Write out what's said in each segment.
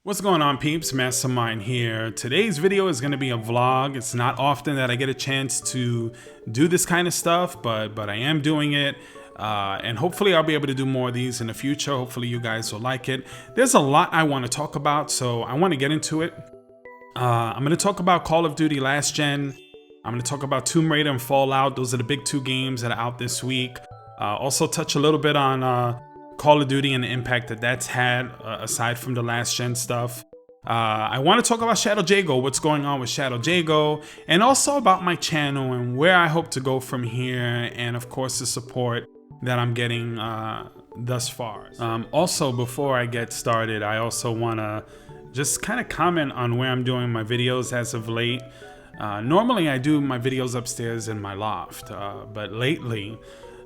What's going on, peeps? Mastermind here. Today's video is going to be a vlog. It's not often that I get a chance to do this kind of stuff, but I am doing it. And hopefully I'll be able to do more of these in the future. Hopefully you guys will like it. There's a lot I want to talk about, so I want to get into it. I'm going to talk about Call of Duty Last Gen. I'm going to talk about Tomb Raider and Fallout. Those are the big two games that are out this week. Also touch a little bit on Call of Duty and the impact that that's had aside from the last gen stuff. I want to talk about Jago, what's going on with Jago, and also about my channel and where I hope to go from here, and of course the support that I'm getting thus far. Also, before I get started, I also want to just kind of comment on where I'm doing my videos as of late. Normally I do my videos upstairs in my loft, but lately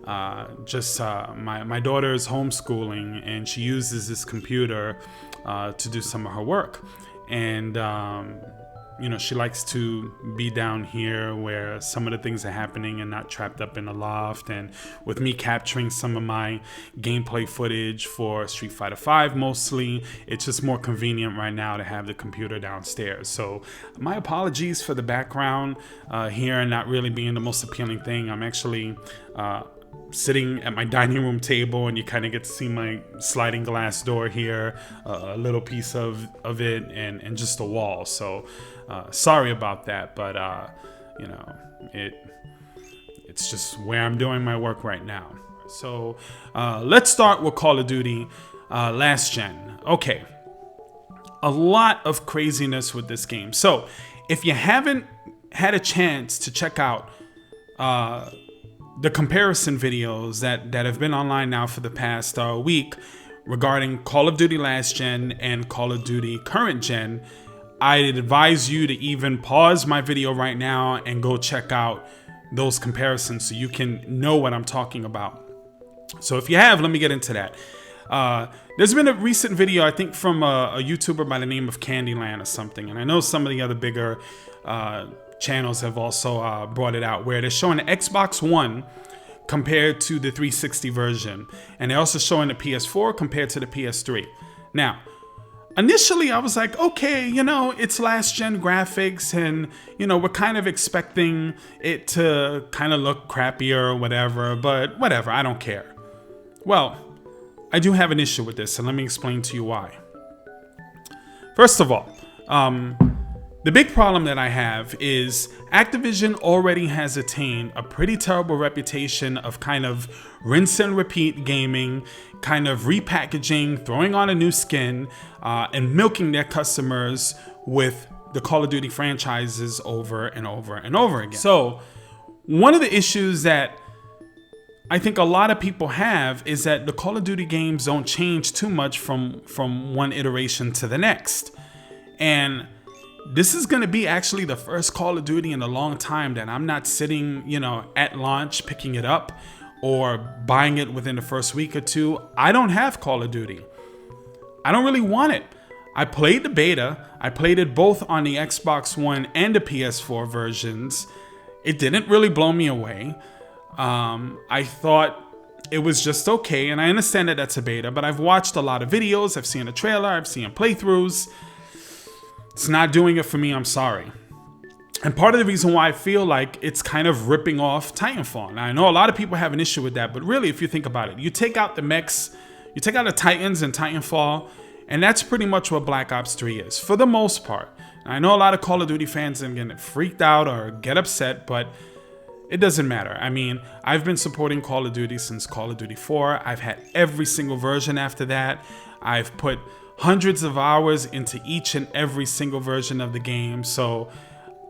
my daughter is homeschooling and she uses this computer to do some of her work, and you know, she likes to be down here where some of the things are happening and not trapped up in the loft. And with me capturing some of my gameplay footage for Street Fighter 5 mostly, it's just more convenient right now to have the computer downstairs. So my apologies for the background here and not really being the most appealing thing. I'm actually sitting at my dining room table, and you kind of get to see my sliding glass door here, a little piece of it, and just a wall. So sorry about that, but you know, it's just where I'm doing my work right now. So let's start with Call of Duty Last Gen. Okay, a lot of craziness with this game. So if you haven't had a chance to check out the comparison videos that have been online now for the past week regarding Call of Duty Last Gen and Call of Duty Current Gen, I'd advise you to even pause my video right now and go check out those comparisons so you can know what I'm talking about. So if you have, let me get into that. There's been a recent video, I think from a YouTuber by the name of Candyland or something, and I know some of the other bigger channels have also brought it out, where they're showing the Xbox One compared to the 360 version, and they're also showing the PS4 compared to the PS3. Now, initially I was like, okay, you know, it's last gen graphics, and you know, we're kind of expecting it to kind of look crappier or whatever, but whatever, I don't care. Well, I do have an issue with this, and let me explain to you why. First of all, the big problem that I have is Activision already has attained a pretty terrible reputation of kind of rinse and repeat gaming, kind of repackaging, throwing on a new skin, and milking their customers with the Call of Duty franchises over and over and over again. So one of the issues that I think a lot of people have is that the Call of Duty games don't change too much from one iteration to the next. And this is going to be actually the first Call of Duty in a long time that I'm not sitting, you know, at launch picking it up or buying it within the first week or two. I don't have Call of Duty. I don't really want it. I played the beta. I played it both on the Xbox One and the PS4 versions. It didn't really blow me away. I thought it was just okay, and I understand that that's a beta, but I've watched a lot of videos. I've seen a trailer. I've seen playthroughs. It's not doing it for me, I'm sorry. And part of the reason why I feel like it's kind of ripping off Titanfall. Now, I know a lot of people have an issue with that, but really, if you think about it, you take out the mechs, you take out the Titans and Titanfall, and that's pretty much what Black Ops 3 is, for the most part. Now, I know a lot of Call of Duty fans are getting freaked out or get upset, but it doesn't matter. I mean, I've been supporting Call of Duty since Call of Duty 4. I've had every single version after that. I've put hundreds of hours into each and every single version of the game. So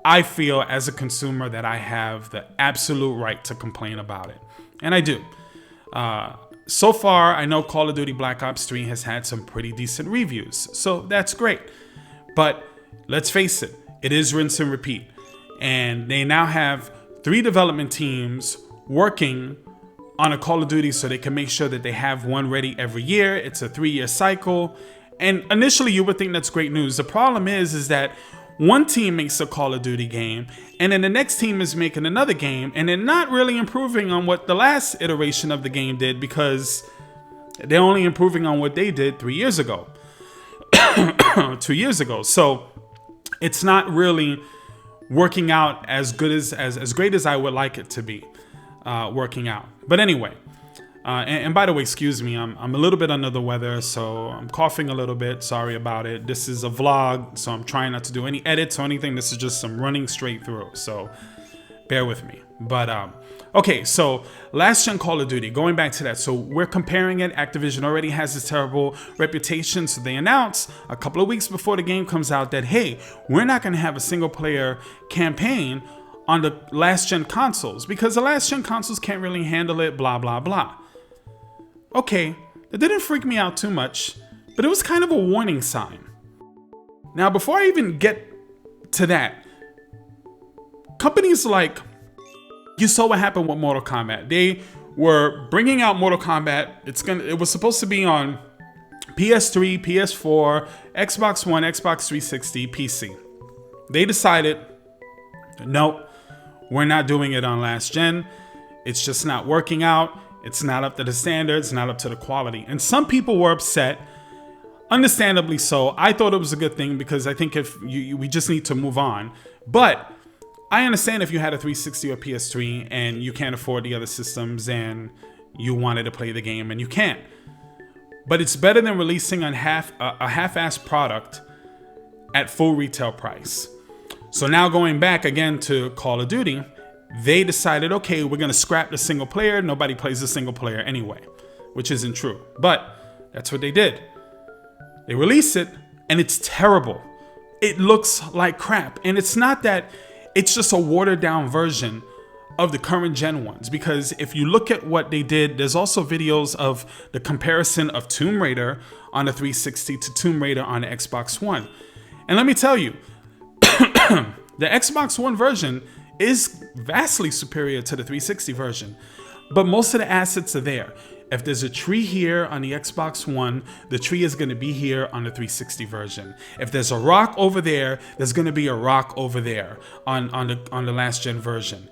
I feel as a consumer that I have the absolute right to complain about it. And I do. So far, I know Call of Duty Black Ops 3 has had some pretty decent reviews. So that's great. But let's face it, it is rinse and repeat. And they now have 3 development teams working on a Call of Duty so they can make sure that they have one ready every year. It's a 3-year cycle. And initially you would think that's great news. The problem is that one team makes a Call of Duty game, and then the next team is making another game, and they're not really improving on what the last iteration of the game did, because they're only improving on what they did 3 years ago. 2 years ago. So it's not really working out as good as great as I would like it to be working out. But anyway, and by the way, excuse me, I'm a little bit under the weather, so I'm coughing a little bit. Sorry about it. This is a vlog, so I'm trying not to do any edits or anything. This is just some running straight through, so bear with me. But okay, so last gen Call of Duty, going back to that. So we're comparing it. Activision already has this terrible reputation. So they announced a couple of weeks before the game comes out that, hey, we're not going to have a single player campaign on the last gen consoles because the last gen consoles can't really handle it, blah, blah, blah. Okay, it didn't freak me out too much, but it was kind of a warning sign. Now, before I even get to that, companies like, you saw what happened with Mortal Kombat. They were bringing out Mortal Kombat. It was supposed to be on PS3, PS4, Xbox One, Xbox 360, PC. They decided, nope, we're not doing it on last gen. It's just not working out. It's not up to the standards, not up to the quality. And some people were upset, understandably so. I thought it was a good thing because I think we just need to move on. But I understand if you had a 360 or PS3 and you can't afford the other systems and you wanted to play the game and you can't. But it's better than releasing a half-assed product at full retail price. So now going back again to Call of Duty, they decided, okay, we're going to scrap the single player. Nobody plays the single player anyway, which isn't true. But that's what they did. They release it and it's terrible. It looks like crap. And it's not that, it's just a watered down version of the current gen ones. Because if you look at what they did, there's also videos of the comparison of Tomb Raider on the 360 to Tomb Raider on the Xbox One. And let me tell you, the Xbox One version is vastly superior to the 360 version, but most of the assets are there. If there's a tree here on the Xbox One, the tree is going to be here on the 360 version. If there's a rock over there, there's going to be a rock over there on the last gen version.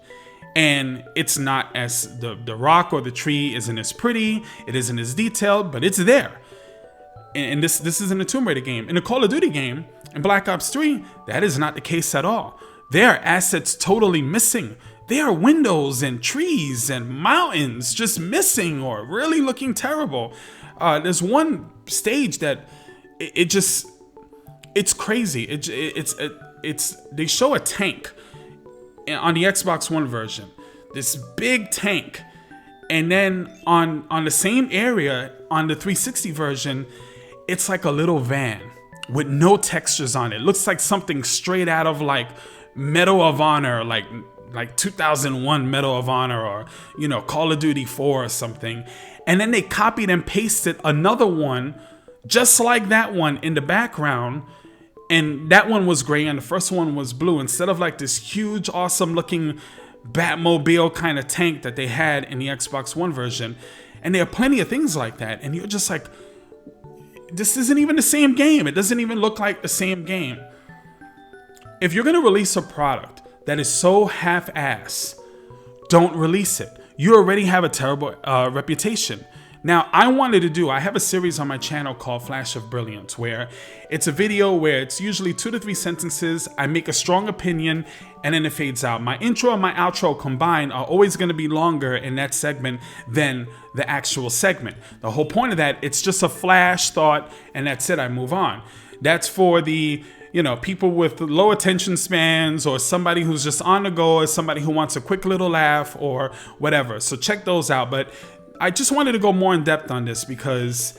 And it's not as the rock or the tree isn't as pretty, it isn't as detailed, but it's there. And this isn't a Tomb Raider game. In a Call of Duty game, in Black Ops 3, that is not the case at all. There are assets totally missing. There are windows and trees and mountains just missing or really looking terrible. There's one stage that it's crazy. They show a tank on the Xbox One version, this big tank, and then on the same area on the 360 version, it's like a little van with no textures on it. Looks like something straight out of like Medal of Honor, like 2001 Medal of Honor, or Call of Duty 4 or something. And then they copied and pasted another one just like that one in the background, and that one was gray and the first one was blue, instead of like this huge awesome looking Batmobile kind of tank that they had in the Xbox One version. And there are plenty of things like that, and you're just like, this isn't even the same game. It doesn't even look like the same game. If you're gonna release a product that is so half-ass, don't release it. You already have a terrible reputation. Now, I have a series on my channel called Flash of Brilliance, where it's a video where it's usually 2 to 3 sentences. I make a strong opinion and then it fades out. My intro and my outro combined are always going to be longer in that segment than the actual segment. The whole point of that, it's just a flash thought and that's it, I move on. That's for the people with low attention spans, or somebody who's just on the go, or somebody who wants a quick little laugh or whatever. So check those out. But I just wanted to go more in depth on this because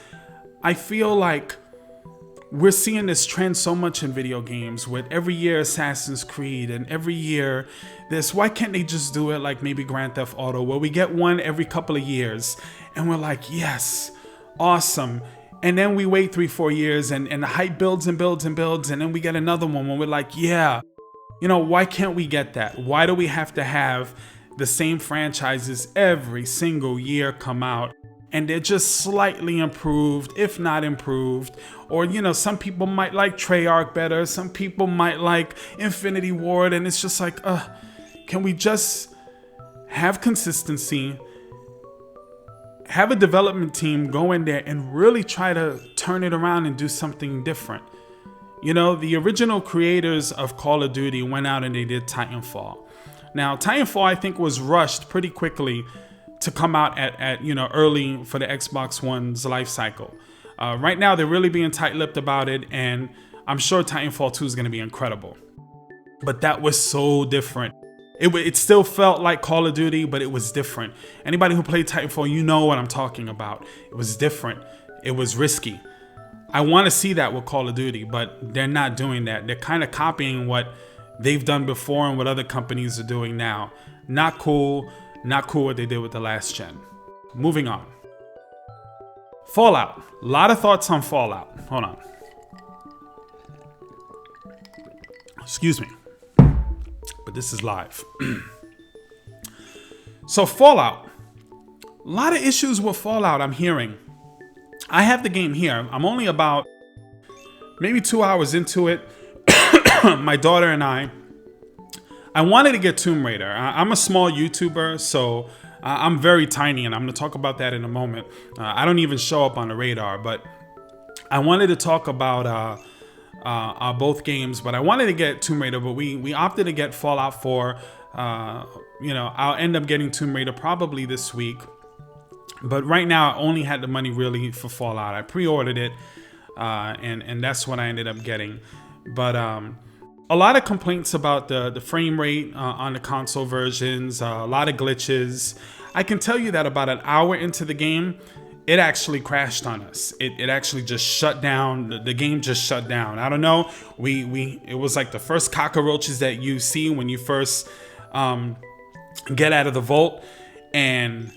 I feel like we're seeing this trend so much in video games with every year Assassin's Creed and every year this. Why can't they just do it like maybe Grand Theft Auto, where we get one every couple of years and we're like, yes, awesome. And then we wait 3-4 years and the hype builds and builds and builds. And then we get another one when we're like, yeah, why can't we get that? Why do we have to have the same franchises every single year come out and they're just slightly improved, if not improved? Or, some people might like Treyarch better. Some people might like Infinity Ward. And it's just like, can we just have consistency have a development team go in there and really try to turn it around and do something different. You know, the original creators of Call of Duty went out and they did Titanfall. Now, Titanfall, I think, was rushed pretty quickly to come out at early for the Xbox One's life cycle. Right now, they're really being tight-lipped about it, and I'm sure Titanfall 2 is going to be incredible. But that was so different. It still felt like Call of Duty, but it was different. Anybody who played Titanfall, you know what I'm talking about. It was different. It was risky. I want to see that with Call of Duty, but they're not doing that. They're kind of copying what they've done before and what other companies are doing now. Not cool. Not cool what they did with the last gen. Moving on. Fallout. A lot of thoughts on Fallout. Hold on. Excuse me. But this is live. So Fallout. A lot of issues with Fallout I'm hearing. I have the game here. I'm only about maybe 2 hours into it. My daughter and I wanted to get Tomb Raider. I'm a small YouTuber, so I'm very tiny, and I'm going to talk about that in a moment. I don't even show up on the radar, but I wanted to talk about both games, but I wanted to get Tomb Raider, but we opted to get Fallout 4. I'll end up getting Tomb Raider probably this week. But right now, I only had the money really for Fallout. I pre-ordered it, and that's what I ended up getting. But a lot of complaints about the frame rate on the console versions, a lot of glitches. I can tell you that about an hour into the game, it actually crashed on us. It actually just shut down. The game just shut down. I don't know. It was like the first cockroaches that you see when you first get out of the vault, and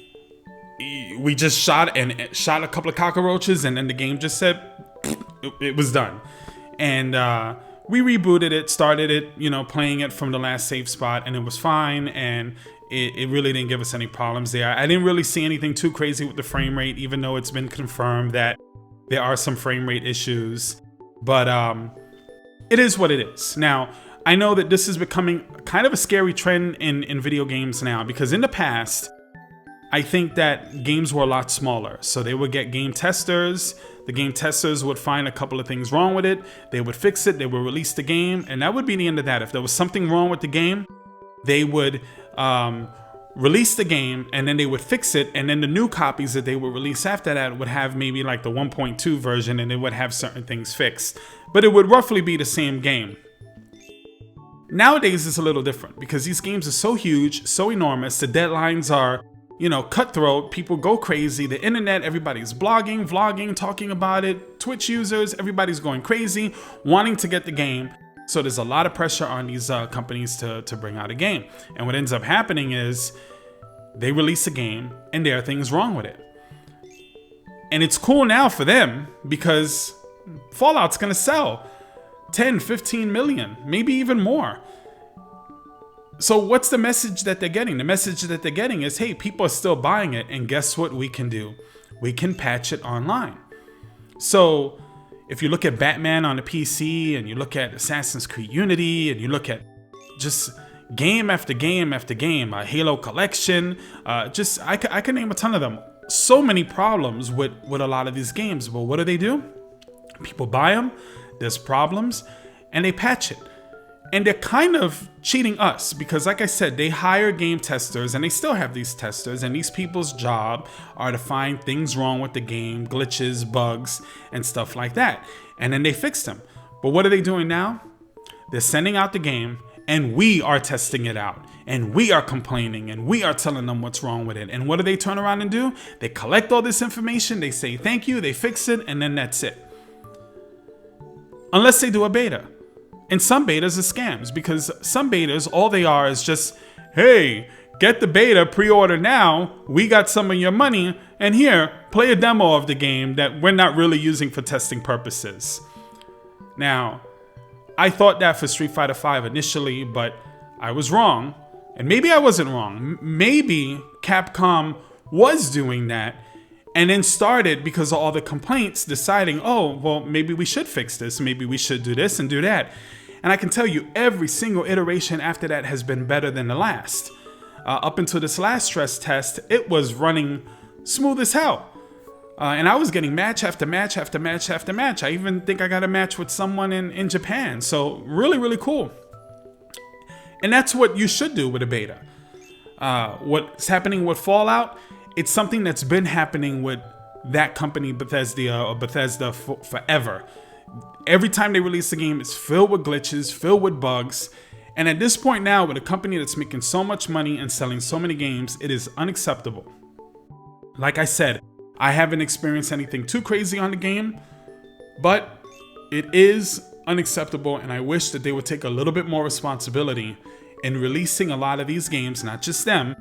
we just shot a couple of cockroaches, and then the game just said it was done. And we rebooted it, started it, playing it from the last save spot, and it was fine. And it really didn't give us any problems there. I didn't really see anything too crazy with the frame rate, even though it's been confirmed that there are some frame rate issues. But it is what it is. Now, I know that this is becoming kind of a scary trend in video games now, because in the past, I think that games were a lot smaller. So they would get game testers. The game testers would find a couple of things wrong with it. They would fix it. They would release the game. And that would be the end of that. If there was something wrong with the game, they would release the game, and then they would fix it. And then the new copies that they would release after that would have maybe like the 1.2 version, and it would have certain things fixed. But it would roughly be the same game. Nowadays, it's a little different because these games are so huge, so enormous. The deadlines are cutthroat. People go crazy. The internet, everybody's blogging, vlogging, talking about it. Twitch users, everybody's going crazy, wanting to get the game. So there's a lot of pressure on these companies to bring out a game. And what ends up happening is they release a game and there are things wrong with it. And it's cool now for them because Fallout's going to sell 10, 15 million, maybe even more. So what's the message that they're getting? The message that they're getting is, hey, people are still buying it. And guess what we can do? We can patch it online. So if you look at Batman on the PC, and you look at Assassin's Creed Unity, and you look at just game after game after game, Halo Collection, I can name a ton of them. So many problems with a lot of these games. But what do? People buy them, there's problems, and they patch it. And they're kind of cheating us because, like I said, they hire game testers, and they still have these testers, and these people's job are to find things wrong with the game, glitches, bugs, and stuff like that. And then they fix them. But what are they doing now? They're sending out the game, and we are testing it out, and we are complaining, and we are telling them what's wrong with it. And what do they turn around and do? They collect all this information, they say thank you, they fix it, and then that's it. Unless they do a beta. And some betas are scams, because some betas, all they are is just, hey, get the beta, pre-order now, we got some of your money, and here, play a demo of the game that we're not really using for testing purposes. Now, I thought that for Street Fighter V initially, but I was wrong. And maybe I wasn't wrong. Maybe Capcom was doing that, and then started, because of all the complaints, deciding, oh, well, maybe we should fix this. Maybe we should do this and do that. And I can tell you, every single iteration after that has been better than the last. Up until this last stress test, it was running Smooth as hell. And I was getting match after match after match after match. I even think I got a match with someone in Japan. So really, really cool. And that's what you should do with a beta. What's happening with Fallout, it's something that's been happening with that company, Bethesda, forever. Every time they release a game, it's filled with glitches, filled with bugs. And at this point now, with a company that's making so much money and selling so many games, it is unacceptable. Like I said, I haven't experienced anything too crazy on the game, but it is unacceptable, and I wish that they would take a little bit more responsibility in releasing a lot of these games, not just them,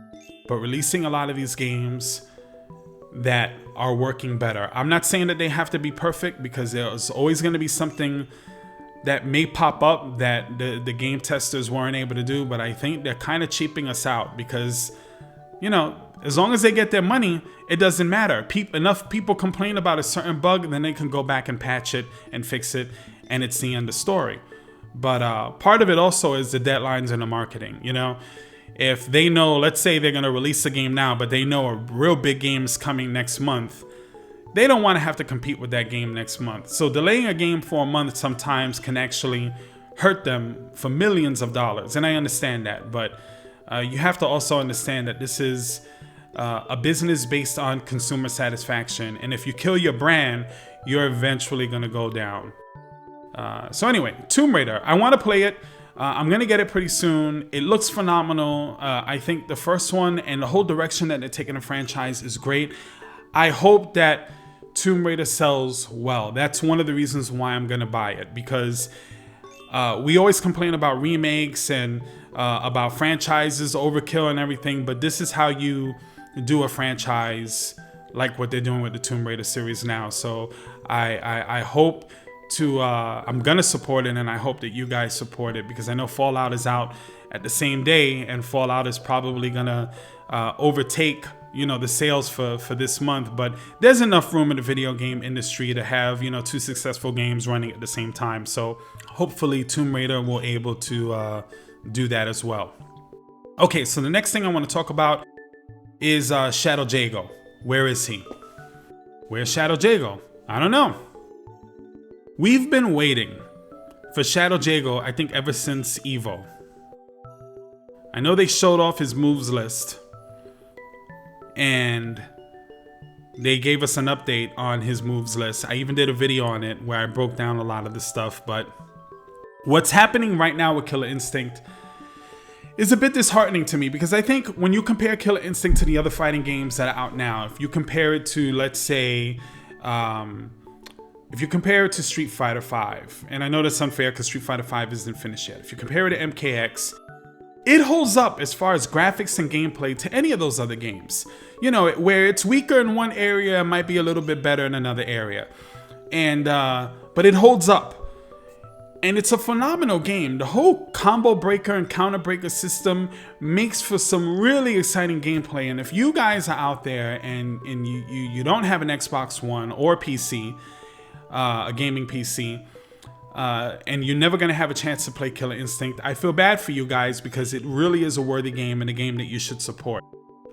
but releasing a lot of these games that are working better. I'm not saying that they have to be perfect, because there's always going to be something that may pop up that the game testers weren't able to do, but I think they're kind of cheaping us out, because, you know, as long as they get their money, it doesn't matter. Enough people complain about a certain bug, then they can go back and patch it and fix it, and it's the end of the story. But part of it also is the deadlines and the marketing. You know, if they know, let's say they're going to release a game now, but they know a real big game is coming next month, they don't want to have to compete with that game next month. So delaying a game for a month sometimes can actually hurt them for millions of dollars. And I understand that, but you have to also understand that this is a business based on consumer satisfaction, and if you kill your brand, you're eventually going to go down. So anyway, Tomb Raider, I want to play it. I'm going to get it pretty soon. It looks phenomenal. I think the first one and the whole direction that they're taking the franchise is great. I hope that Tomb Raider sells well. That's one of the reasons why I'm going to buy it, because we always complain about remakes and about franchises, overkill and everything, but this is how you do a franchise like what they're doing with the Tomb Raider series now. So I hope to, I'm gonna support it, and I hope that you guys support it, because I know Fallout is out at the same day, and Fallout is probably gonna overtake, you know, the sales for this month. But there's enough room in the video game industry to have, you know, two successful games running at the same time. So hopefully Tomb Raider will able to do that as well. Okay, so the next thing I want to talk about is Shadow Jago. Where is he? Where's Shadow Jago? I don't know. We've been waiting for Shadow Jago, I think, ever since Evo. I know they showed off his moves list, and they gave us an update on his moves list. I even did a video on it where I broke down a lot of the stuff, but what's happening right now with Killer Instinct is a bit disheartening to me, because I think when you compare Killer Instinct to the other fighting games that are out now, if you compare it to, let's say, if you compare it to Street Fighter 5, and I know that's unfair because Street Fighter 5 isn't finished yet. If you compare it to MKX, it holds up as far as graphics and gameplay to any of those other games. You know, where it's weaker in one area, it might be a little bit better in another area. And, but it holds up. And it's a phenomenal game. The whole combo breaker and counter breaker system makes for some really exciting gameplay. And if you guys are out there and you don't have an Xbox One or PC, a gaming PC, and you're never going to have a chance to play Killer Instinct, I feel bad for you guys, because it really is a worthy game and a game that you should support.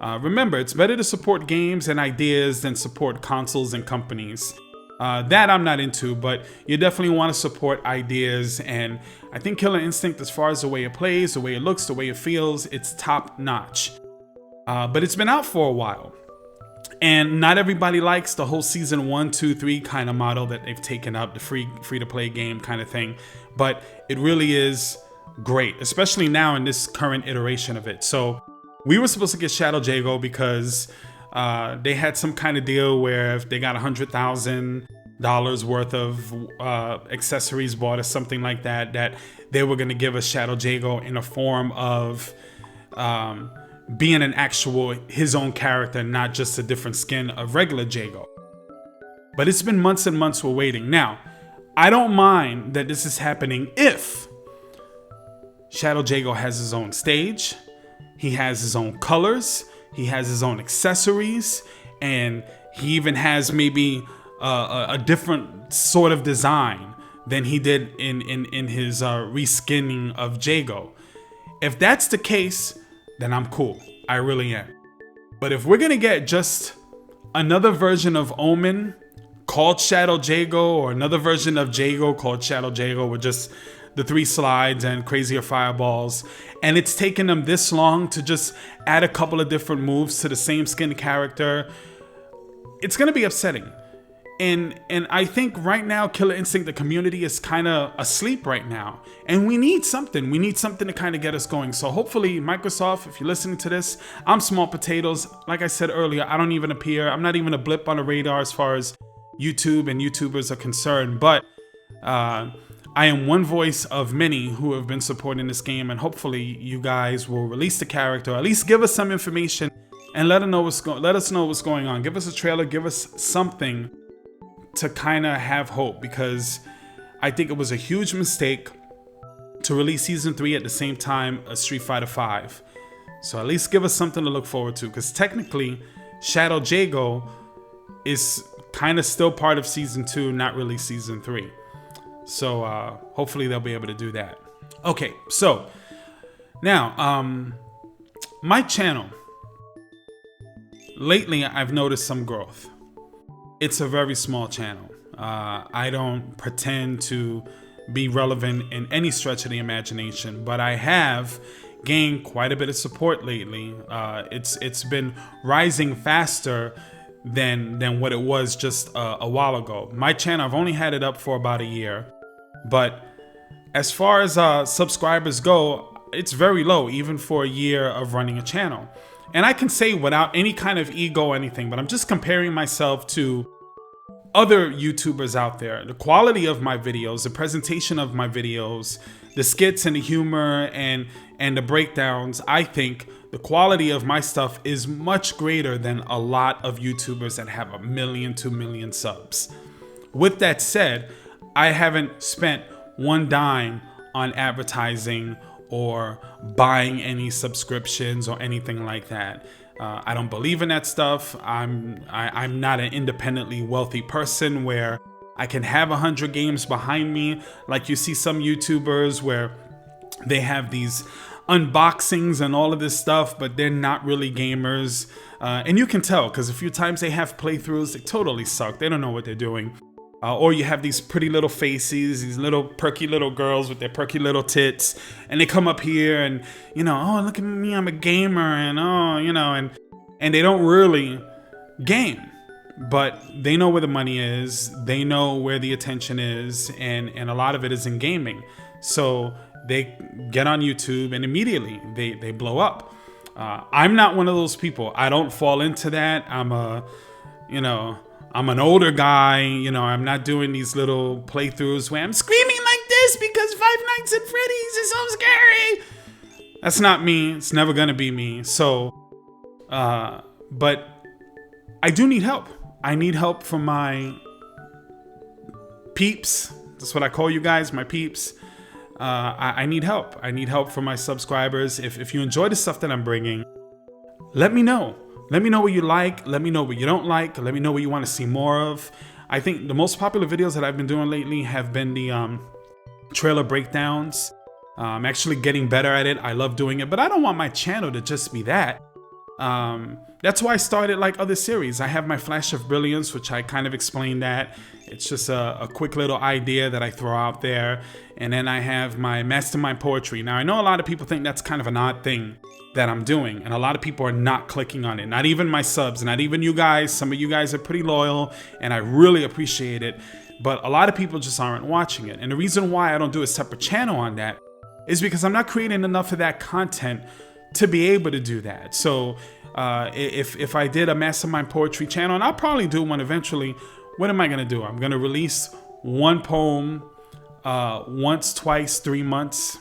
Remember, it's better to support games and ideas than support consoles and companies. That I'm not into, but you definitely want to support ideas, and I think Killer Instinct, as far as the way it plays, the way it looks, the way it feels, it's top notch. But it's been out for a while, and not everybody likes the whole season 1, 2, 3 kind of model that they've taken up, the free to play game kind of thing. But it really is great, especially now in this current iteration of it. So we were supposed to get Shadow Jago because they had some kind of deal where if they got $100,000 worth of accessories bought or something like that, that they were going to give us Shadow Jago in a form of being an actual, his own character, not just a different skin of regular Jago. But it's been months and months we're waiting. Now, I don't mind that this is happening if Shadow Jago has his own stage, he has his own colors, he has his own accessories, and he even has maybe a different sort of design than he did in his reskinning of Jago. If that's the case, then I'm cool. I really am. But if we're gonna get just another version of Omen called Shadow Jago, or another version of Jago called Shadow Jago, with just the 3 slides and crazier fireballs. And it's taken them this long to just add a couple of different moves to the same skin character. It's gonna be upsetting. And I think right now, Killer Instinct, the community is kind of asleep right now. And we need something. We need something to kind of get us going. So hopefully, Microsoft, if you're listening to this, I'm small potatoes. Like I said earlier, I don't even appear. I'm not even a blip on the radar as far as YouTube and YouTubers are concerned. But I am one voice of many who have been supporting this game. And hopefully, you guys will release the character, or at least give us some information and let us know what's going on. Give us a trailer. Give us something to kind of have hope, because I think it was a huge mistake to release season 3 at the same time as Street Fighter 5. So at least give us something to look forward to, because technically Shadow Jago is kind of still part of season 2, not really season 3. So hopefully they'll be able to do that. Okay, so now my channel, lately I've noticed some growth. It's a very small channel. I don't pretend to be relevant in any stretch of the imagination, but I have gained quite a bit of support lately. It's been rising faster than what it was just a while ago. My channel, I've only had it up for about a year, but as far as subscribers go, it's very low, even for a year of running a channel. And I can say without any kind of ego or anything, but I'm just comparing myself to other YouTubers out there. The quality of my videos, the presentation of my videos, the skits and the humor and the breakdowns, I think the quality of my stuff is much greater than a lot of YouTubers that have 1 million, 2 million subs. With that said, I haven't spent one dime on advertising or buying any subscriptions or anything like that. I don't believe in that stuff. I'm not an independently wealthy person where I can have 100 games behind me, like you see some YouTubers where they have these unboxings and all of this stuff, but they're not really gamers. And you can tell, because a few times they have playthroughs, they totally suck. They don't know what they're doing. Or you have these pretty little faces, these little perky little girls with their perky little tits, and they come up here and, you know, oh, look at me, I'm a gamer, and oh, you know, and they don't really game, but they know where the money is, they know where the attention is, and a lot of it is in gaming. So they get on YouTube and immediately they blow up. I'm not one of those people. I don't fall into that. I'm an older guy, you know, I'm not doing these little playthroughs where I'm screaming like this because Five Nights at Freddy's is so scary. That's not me. It's never gonna be me. So, but I do need help. I need help from my peeps. That's what I call you guys, my peeps. I need help. I need help from my subscribers. If you enjoy the stuff that I'm bringing, let me know. Let me know what you like. Let me know what you don't like. Let me know what you want to see more of. I think the most popular videos that I've been doing lately have been the trailer breakdowns. I'm actually getting better at it. I love doing it, but I don't want my channel to just be that. That's why I started like other series. I have my Flash of Brilliance, which I kind of explained that. It's just a quick little idea that I throw out there. And then I have my Mastermind Poetry. Now, I know a lot of people think that's kind of an odd thing that I'm doing, and a lot of people are not clicking on it. Not even my subs, not even you guys. Some of you guys are pretty loyal, and I really appreciate it. But a lot of people just aren't watching it. And the reason why I don't do a separate channel on that is because I'm not creating enough of that content to be able to do that. So if I did a Mastermind Poetry channel, and I'll probably do one eventually, what am I gonna do? I'm gonna release one poem once, twice, 3 months.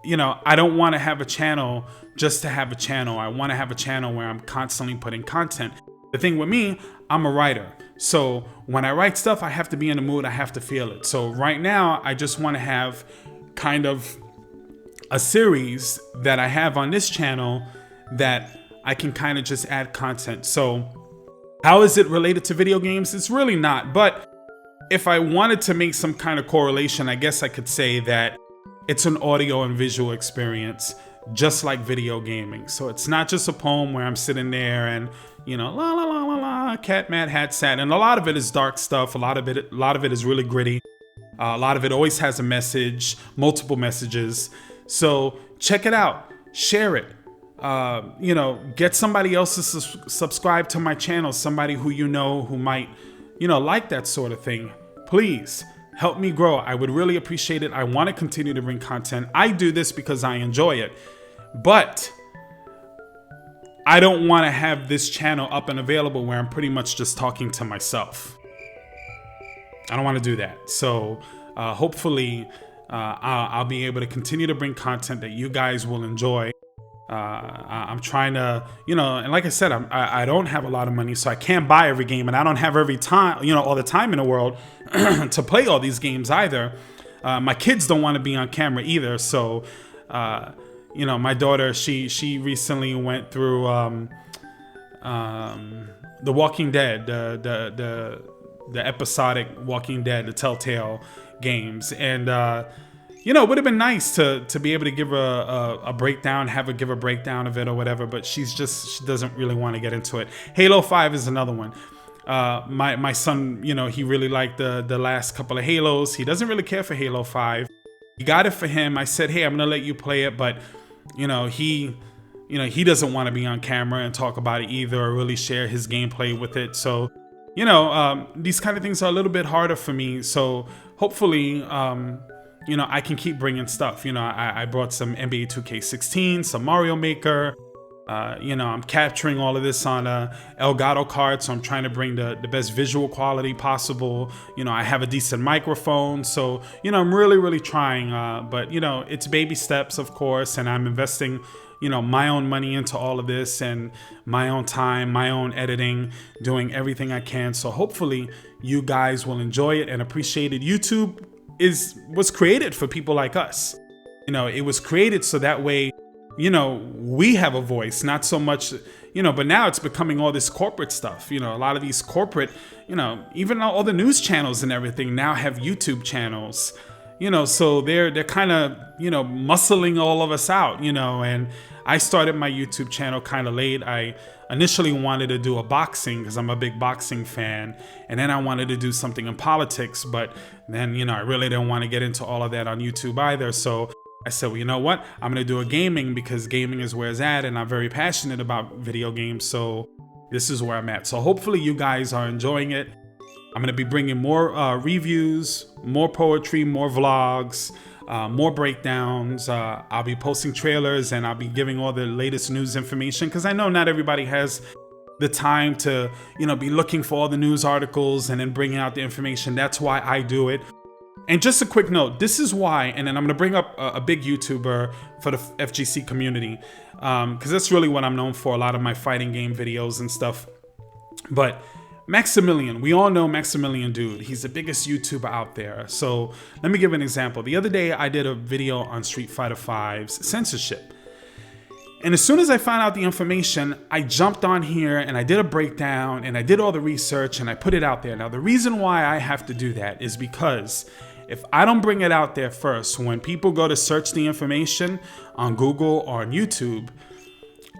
You know, I don't want to have a channel just to have a channel. I want to have a channel where I'm constantly putting content. The thing with me, I'm a writer. So when I write stuff, I have to be in the mood. I have to feel it. So right now, I just want to have kind of a series that I have on this channel that I can kind of just add content. So how is it related to video games? It's really not. But if I wanted to make some kind of correlation, I guess I could say that it's an audio and visual experience, just like video gaming. So it's not just a poem where I'm sitting there and, you know, la la la la la, Cat Mad Hat Sat, and a lot of it is dark stuff. A lot of it is really gritty. A lot of it always has a message, multiple messages. So check it out, share it. Get somebody else to subscribe to my channel, somebody who who might, like that sort of thing. Please help me grow. I would really appreciate it. I want to continue to bring content. I do this because I enjoy it, but I don't want to have this channel up and available where I'm pretty much just talking to myself. I don't want to do that. So hopefully I'll be able to continue to bring content that you guys will enjoy. I'm trying to, and like I said, I don't have a lot of money, so I can't buy every game, and I don't have every time, all the time in the world to play all these games either. My kids don't want to be on camera either, so my daughter, she recently went through The Walking Dead, the episodic Walking Dead, the Telltale games, and it would have been nice to be able to give her a breakdown, give a breakdown of it or whatever, but she doesn't really want to get into it. Halo 5 is another one. My son, he really liked the last couple of Halos. He doesn't really care for Halo 5. You got it for him. I said, hey, I'm gonna let you play it, but he doesn't want to be on camera and talk about it either, or really share his gameplay with it. So these kind of things are a little bit harder for me. So hopefully I can keep bringing stuff. I brought some NBA 2K16, some Mario Maker. I'm capturing all of this on a Elgato card, so I'm trying to bring the best visual quality possible. I have a decent microphone, so I'm really trying. But it's baby steps, of course, and I'm investing my own money into all of this, and my own time, my own editing, doing everything I can. So hopefully you guys will enjoy it and appreciate it. YouTube was created for people like us. It was created so that way, we have a voice, not so much, but now it's becoming all this corporate stuff. A lot of these corporate, even all the news channels and everything now have YouTube channels, so they're kind of, muscling all of us out, and I started my YouTube channel kind of late. I initially wanted to do a boxing because I'm a big boxing fan, and then I wanted to do something in politics, but then, I really didn't want to get into all of that on YouTube either. So I said, well, you know what? I'm going to do a gaming because gaming is where it's at, and I'm very passionate about video games. So this is where I'm at. So hopefully you guys are enjoying it. I'm going to be bringing more reviews, more poetry, more vlogs, more breakdowns. I'll be posting trailers, and I'll be giving all the latest news information because I know not everybody has the time to, be looking for all the news articles and then bringing out the information. That's why I do it. And just a quick note, this is why, and then I'm going to bring up a big YouTuber for the FGC community, because that's really what I'm known for, a lot of my fighting game videos and stuff. But Maximilian, we all know Maximilian Dude. He's the biggest YouTuber out there. So let me give an example. The other day, I did a video on Street Fighter V's censorship. And as soon as I found out the information, I jumped on here and I did a breakdown and I did all the research and I put it out there. Now, the reason why I have to do that is because if I don't bring it out there first, when people go to search the information on Google or on YouTube,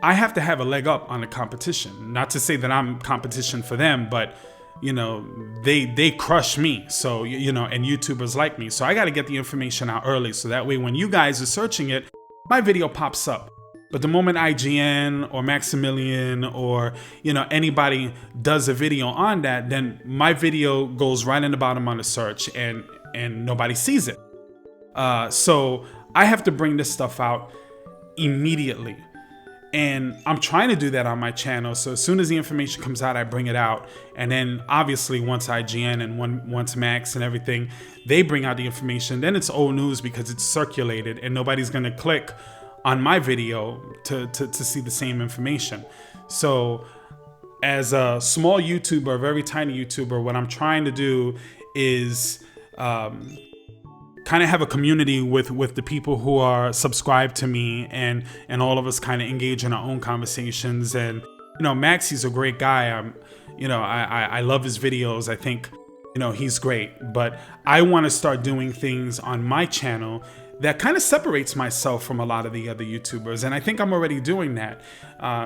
I have to have a leg up on the competition. Not to say that I'm competition for them, but they crush me. So, and YouTubers like me. So I got to get the information out early. So that way, when you guys are searching it, my video pops up. But the moment IGN or Maximilian or, anybody does a video on that, then my video goes right in the bottom on the search and nobody sees it. So I have to bring this stuff out immediately. And I'm trying to do that on my channel. So as soon as the information comes out, I bring it out. And then obviously once IGN and once Max and everything, they bring out the information, then it's old news because it's circulated and nobody's going to click on my video to see the same information. So as a small YouTuber, a very tiny YouTuber, what I'm trying to do is kind of have a community with the people who are subscribed to me, and all of us kind of engage in our own conversations. And Max, he's a great guy. I love his videos. I think he's great, but I want to start doing things on my channel that kind of separates myself from a lot of the other YouTubers. And I think I'm already doing that.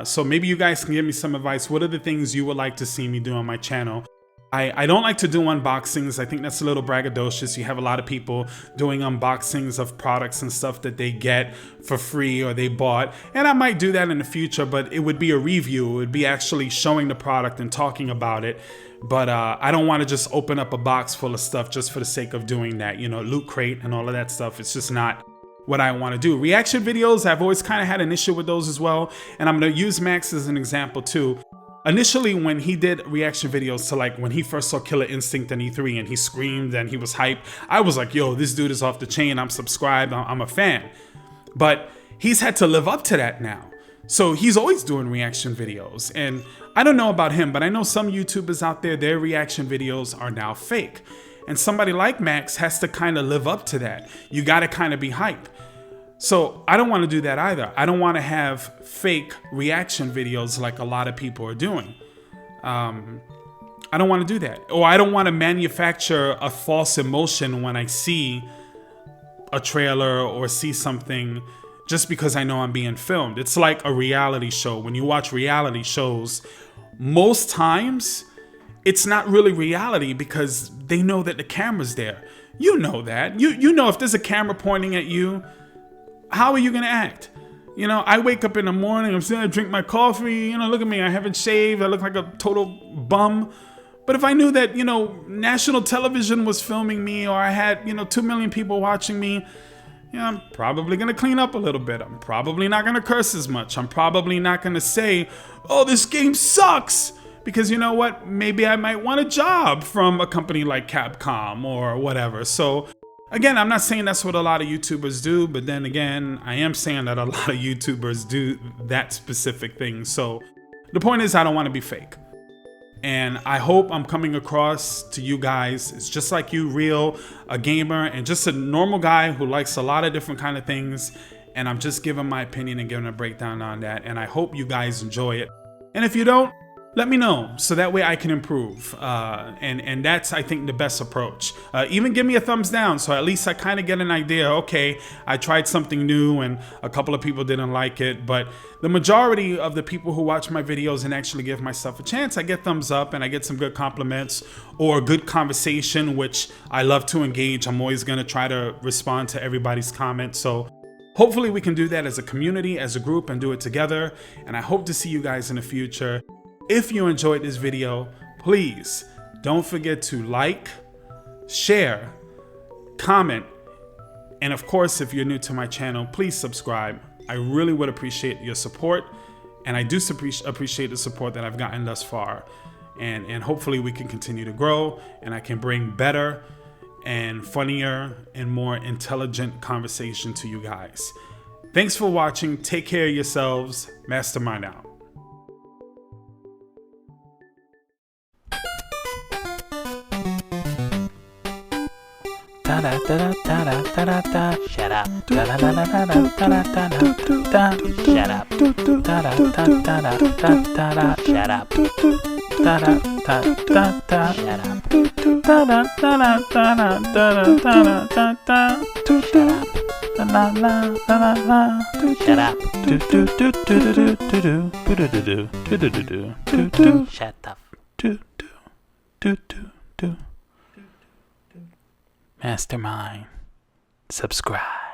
So maybe you guys can give me some advice. What are the things you would like to see me do on my channel? I don't like to do unboxings. I think that's a little braggadocious. You have a lot of people doing unboxings of products and stuff that they get for free or they bought. And I might do that in the future, but it would be a review. It would be actually showing the product and talking about it. But I don't want to just open up a box full of stuff just for the sake of doing that. You know, Loot Crate and all of that stuff. It's just not what I want to do. Reaction videos, I've always kind of had an issue with those as well. And I'm going to use Max as an example too. Initially, when he did reaction videos to like when he first saw Killer Instinct in E3 and he screamed and he was hyped, I was like, yo, this dude is off the chain. I'm subscribed. I'm a fan. But he's had to live up to that now. So he's always doing reaction videos. And I don't know about him, but I know some YouTubers out there, their reaction videos are now fake. And somebody like Max has to kind of live up to that. You got to kind of be hype. So I don't want to do that either. I don't want to have fake reaction videos like a lot of people are doing. I don't want to do that. Or I don't want to manufacture a false emotion when I see a trailer or see something just because I know I'm being filmed. It's like a reality show. When you watch reality shows, most times it's not really reality because they know that the camera's there. You know that. You know if there's a camera pointing at you, how are you gonna act? You know, I wake up in the morning, I'm sitting there, drink my coffee, you know, look at me, I haven't shaved, I look like a total bum. But if I knew that, you know, national television was filming me or I had, you know, 2 million people watching me, you know, I'm probably gonna clean up a little bit. I'm probably not gonna curse as much. I'm probably not gonna say, oh, this game sucks. Because you know what? Maybe I might want a job from a company like Capcom or whatever. So again, I'm not saying that's what a lot of YouTubers do, but then again, I am saying that a lot of YouTubers do that specific thing. So the point is, I don't want to be fake. And I hope I'm coming across to you guys. It's just like you, real, a gamer, and just a normal guy who likes a lot of different kind of things. And I'm just giving my opinion and giving a breakdown on that. And I hope you guys enjoy it. And if you don't, let me know so that way I can improve. And that's, I think, the best approach. Even give me a thumbs down so at least I kind of get an idea. Okay, I tried something new and a couple of people didn't like it. But the majority of the people who watch my videos and actually give myself a chance, I get thumbs up and I get some good compliments or good conversation, which I love to engage. I'm always going to try to respond to everybody's comments. So hopefully we can do that as a community, as a group, and do it together. And I hope to see you guys in the future. If you enjoyed this video, please don't forget to like, share, comment, and of course, if you're new to my channel, please subscribe. I really would appreciate your support, and I do appreciate the support that I've gotten thus far. And hopefully we can continue to grow, and I can bring better and funnier and more intelligent conversation to you guys. Thanks for watching. Take care of yourselves. Mastermind out. Da da da da da da da da. Shut up. Da da da da da da da da da. Shut up. Da da da da da da da. Shut up. Da da da da da. Shut up. Da da da da da da da da. Shut up. La la la la la. Shut up. Do do do do do do do do do do do do do. Shut up. Do do do do do. Mastermind. Subscribe.